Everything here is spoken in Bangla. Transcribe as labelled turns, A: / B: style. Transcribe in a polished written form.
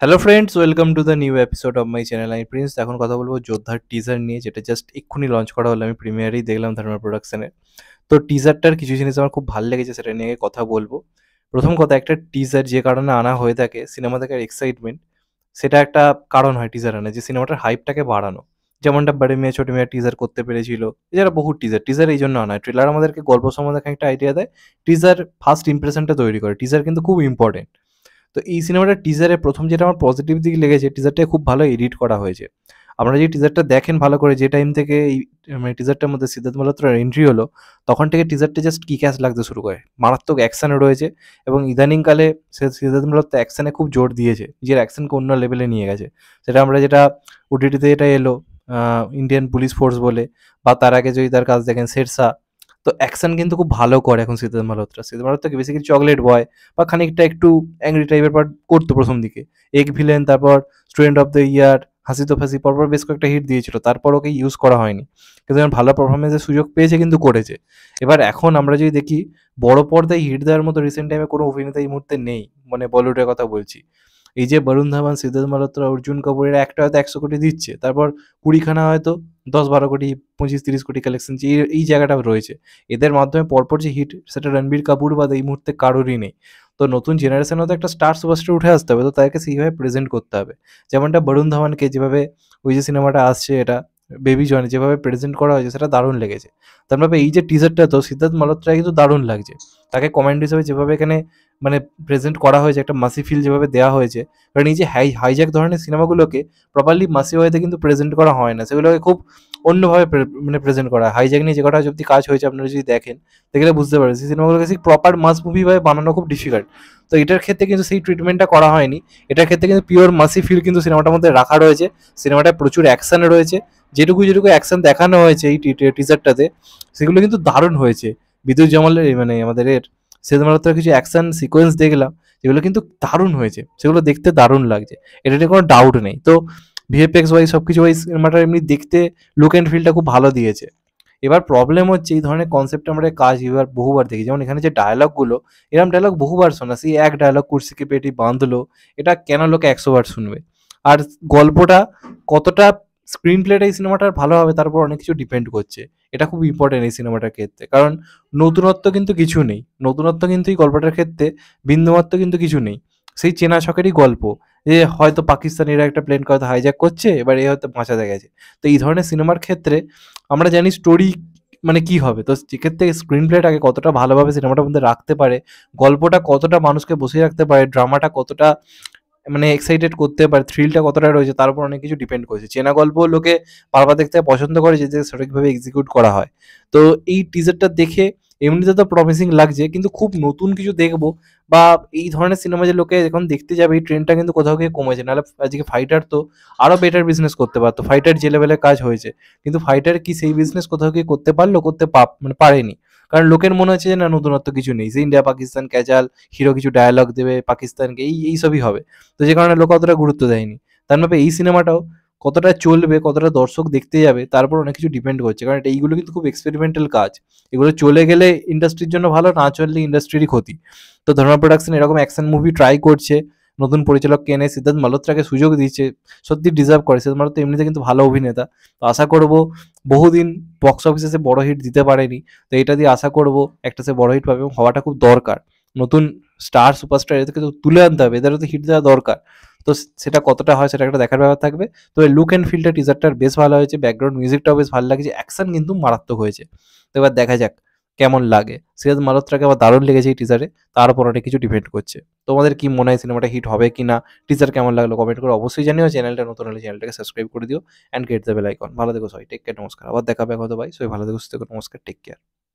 A: Hello friends, welcome to the new episode of my channel. আমি প্রিন্স। এখন কথা বলবো যোদ্ধার টিজার নিয়ে, যেটা জাস্ট এক্ষুনি লঞ্চ করা হলো। আমি প্রিমিয়ারেই দেখলাম ধর্মা প্রোডাকশনের। তো টিজারটার কিছু জিনিস আমার খুব ভালো লেগেছে, সেটা নিয়ে কথা বলবো। প্রথম কথা, একটা টিজার যে কারণে আনা হয়ে থাকে, সিনেমা দেখার এক্সাইটমেন্ট, সেটা একটা কারণ হয় টিজার আনা, যে সিনেমাটার হাইপটাকে বাড়ানো। যেমনটা বড়ে মিয়া ছোট মিয়া টিজার করতে পেরেছিল। এছাড়া বহু টিজার টিজার এই জন্য আনা হয়, ট্রেলার আমাদেরকে গল্প সম্বন্ধে একটা আইডিয়া দেয়, টিজার ফার্স্ট ইমপ্রেশনটা তৈরি করে। টিজার কিন্তু খুব ইম্পর্টেন্ট। তো এই সিনেমাটার টিজারে প্রথম যেটা আমার পজিটিভ দিক লেগেছে, টিজারটা খুব ভালো এডিট করা হয়েছে। আপনারা যে টিজারটা দেখেন ভালো করে, যে টাইম থেকে এই মানে টিজারটার মধ্যে সিদ্ধার্থ মালহোত্রার এন্ট্রি হলো, তখন থেকে টিজারটা জাস্ট কিক-অ্যাস লাগতে শুরু করে। মারাত্মক অ্যাকশন রয়েছে এবং ইদানিংকালে সিদ্ধার্থ মালহোত্রা অ্যাকশনে খুব জোর দিয়েছে, নিজের অ্যাকশনকে অন্য লেভেলে নিয়ে গেছে। সেটা আমরা যেটা ওটিটিতে এটা এলো, ইন্ডিয়ান পুলিশ ফোর্স বলে, বা তার আগে যদি তার কাজ দেখেন শেরশাহ। তো অ্যাকশন কিন্তু খুব ভালো করে এখন সিদ্ধার্থ মালহোত্রা। সিদ্ধার্থ মালহোত্রাকে বেসিক্যালি চকলেট বয় বা খানিকটা একটু অ্যাংরি টাইপের পার্ট করতো প্রথম দিকে। এগ ভিলেন, তারপর student of the year, Hasee Toh ফাসি, পরপর বেশ কয়েকটা হিট দিয়েছিল, তারপর ওকে ইউজ করা হয়নি। কিন্তু যখন ভালো পারফরমেন্সের সুযোগ পেয়েছে কিন্তু করেছে। এবার এখন আমরা যদি দেখি, বড় পর্দায় হিট দেওয়ার মতো রিসেন্ট টাইমে কোনো অভিনেতা এই মুহূর্তে নেই, মানে বলিউডের কথা বলছি। এই যে বরুণ ধাওয়ান, সিদ্ধার্থ মালহোত্রা, অর্জুন কাপুর, এরা একটা হয়তো 100 কোটি দিচ্ছে, তারপর কুড়িখানা হয়তো 10-12 কোটি, 25-30 কোটি কালেকশন, এই জায়গাটা রয়েছে। এদের মাধ্যমে পরপর যে হিট, সেটা রণবীর কাপুর বাদে এই মুহূর্তে কারোরই নেই। তো নতুন জেনারেশনে তো একটা স্টার সুপারস্টার উঠে আসতে হবে, তো তাদেরকে সেইভাবে প্রেজেন্ট করতে হবে। যেমনটা বরুণ ধাওয়ানকে যেভাবে, ওই যে সিনেমাটা আসছে এটা বেবি জন, যেভাবে প্রেজেন্ট করা হয়েছে সেটা দারুণ লেগেছে। তারপরে এই যে টিজারটা, তো সিদ্ধার্থ মালহোত্রা কিন্তু দারুণ লাগছে। তাকে কমেন্ট হিসেবে যেভাবে এখানে মানে প্রেজেন্ট করা হয়েছে, একটা মাসি ফিল যেভাবে দেওয়া হয়েছে। কারণ এই যে হাইজ্যাক ধরনের সিনেমাগুলোকে প্রপারলি মাসি ওয়েতে কিন্তু প্রেজেন্ট করা হয় না, সেগুলোকে খুব অন্যভাবে মানে প্রেজেন্ট করা হয়। হাইজ্যাক নিয়ে যে কটা অব্দি কাজ হয়েছে আপনারা যদি দেখেন, দেখলে বুঝতে পারবেন সেই সিনেমাগুলোকে সেই প্রপার মাস মুভি ভাবে বানানো খুব ডিফিকাল্ট। তো এটার ক্ষেত্রে কিন্তু সেই ট্রিটমেন্টটা করা হয়নি। এটার ক্ষেত্রে কিন্তু পিওর মাসি ফিল কিন্তু সিনেমাটার মধ্যে রাখা রয়েছে। সিনেমাটায় প্রচুর অ্যাকশন রয়েছে। যেটুকু যেটুকু অ্যাকশন দেখানো হয়েছে এই টিজারটাতে, সেগুলো কিন্তু দারুণ হয়েছে। বিদ্যুৎ জামালের মানে আমাদের সিদ্ধার্থ মালহোত্রার কিছু অ্যাকশন সিকোয়েন্স দেখলাম, যেগুলো কিন্তু দারুণ হয়েছে, সেগুলো দেখতে দারুণ লাগছে, এটা নিয়ে কোনো ডাউট নেই। তো ভিএফএক্স ওয়াইজ সব কিছু ওয়াইজ সিনেমাটা এমনি দেখতে লুক অ্যান্ড ফিলটা খুব ভালো দিয়েছে। এবার প্রবলেম হচ্ছে, এই ধরনের কনসেপ্টে আমরা কাজ এবার বহুবার দেখি। যেমন এখানে যে ডায়ালগগুলো, এরকম ডায়ালগ বহুবার শোনা, সেই এক ডায়ালগ কুর্সি কি পেটি বাঁধলো, এটা কেন লোকে 100 বার শুনবে? আর গল্পটা কতটা, স্ক্রিন প্লেটা এই সিনেমাটার ভালো হবে তার উপর অনেক কিছু ডিপেন্ড করছে। এটা খুব ইম্পর্টেন্ট এই সিনেমাটার ক্ষেত্রে, কারণ নতুনত্ব কিন্তু কিছু নেই। নতুনত্ব কিন্তু এই গল্পটার ক্ষেত্রে বিন্দুমাত্র কিন্তু কিছু নেই। সেই চেনা ছকেরই গল্প, যে হয়তো পাকিস্তানিরা একটা প্লেনকে হয়তো হাইজ্যাক করছে, এবার এ হয়তো বাঁচাতে গেছে। তো এই ধরনের সিনেমার ক্ষেত্রে আমরা জানি স্টোরি মানে কি হবে, তো সেক্ষেত্রে স্ক্রিন প্লেটাকে কতটা ভালোভাবে সিনেমাটার মধ্যে রাখতে পারে, গল্পটা কতটা মানুষকে বসিয়ে রাখতে পারে, ড্রামাটা কতটা মানে এক্সাইটেড করতে পারে, থ্রিলটা কতটা রয়েছে, তার উপর অনেক কিছু ডিপেন্ড করছে। চেনা গল্প লোকে বারবার দেখতে পছন্দ করে, যে সঠিকভাবে এক্সিকিউট করা হয়। তো এই টিজারটা দেখে এমনিতে তো প্রমিসিং লাগছে, কিন্তু খুব নতুন কিছু দেখবো, বা এই ধরনের সিনেমা যে লোকে এখন দেখতে যাবে, এই ট্রেন্ডটা কিন্তু কোথাও গিয়ে কমেছে। নাহলে আজকে ফাইটার তো আরও বেটার বিজনেস করতে পারতো। ফাইটার যে লেভেলে কাজ হয়েছে, কিন্তু ফাইটার কি সেই বিজনেস কোথাও গিয়ে করতে পারলো? মানে পারেনি। কারণ লোকের মনে হচ্ছে যে না, নতুনত্ব কিছু নেই, যে ইন্ডিয়া পাকিস্তান ক্যাজাল, হিরো কিছু ডায়ালগ দেবে পাকিস্তানকে, এইসবই হবে। তো যে কারণে লোক অতটা গুরুত্ব দেয়নি। তার মধ্যে এই সিনেমাটাও কতটা চলবে, কতটা দর্শক দেখতে যাবে, তার উপর অনেক কিছু ডিপেন্ড করছে। কারণ এইগুলো কিন্তু খুব এক্সপেরিমেন্টাল কাজ। এগুলো চলে গেলে ইন্ডাস্ট্রির জন্য ভালো, না চললে ইন্ডাস্ট্রিরই ক্ষতি। তো ধর্মা প্রোডাকশন এরকম অ্যাকশন মুভি ট্রাই করছে, নতুন পরিচালককে এনে সিদ্ধার্থ মালহোত্রাকে সুযোগ দিচ্ছে, সত্যি ডিজার্ভ করে। সিদ্ধার্থ মালহোত্রা এমনিতে কিন্তু ভালো অভিনেতা। তো আশা করব, বহুদিন বক্স অফিসে সে বড় হিট দিতে পারেনি, তো এটা দিয়ে আশা করব একটা সে বড় হিট পাবে, এবং হওয়াটা খুব দরকার। নতুন স্টার সুপারস্টার এদেরকে তো তুলে আনতে হবে, এদেরও তো হিট দেওয়া দরকার। তো সেটা কতটা হয় সেটা একটা দেখার ব্যাপার থাকবে। তবে লুক অ্যান্ড ফিলটা টিজারটার বেশ ভালো হয়েছে, ব্যাকগ্রাউন্ড মিউজিকটাও বেশ ভালো লাগছে, অ্যাকশন কিন্তু মারাত্মক হয়েছে। তো এবার দেখা যাক কেমন লাগে। সিরাজ মালহোত্রাকে আবার দারুণ লেগেছে এই টিজারে, তার উপর অনেক কিছু ডিপেন্ড করছে। তোমাদের কি মনে হয়, সিনেমাটা হিট হবে কি না? টিজার কেমন লাগলো কমেন্ট করে অবশ্যই জানিও। চ্যানেলটা নতুন হলে চ্যানেলটাকে সাবস্ক্রাইব করে দিও and get the bell icon. ভালো থেকো সবাই, টেক কেয়ার, নমস্কার। আবার দেখা হবে হয়তো ভাই, সবাই ভালো থেকো, সুস্থ থেকো, নমস্কার, টেক কেয়ার।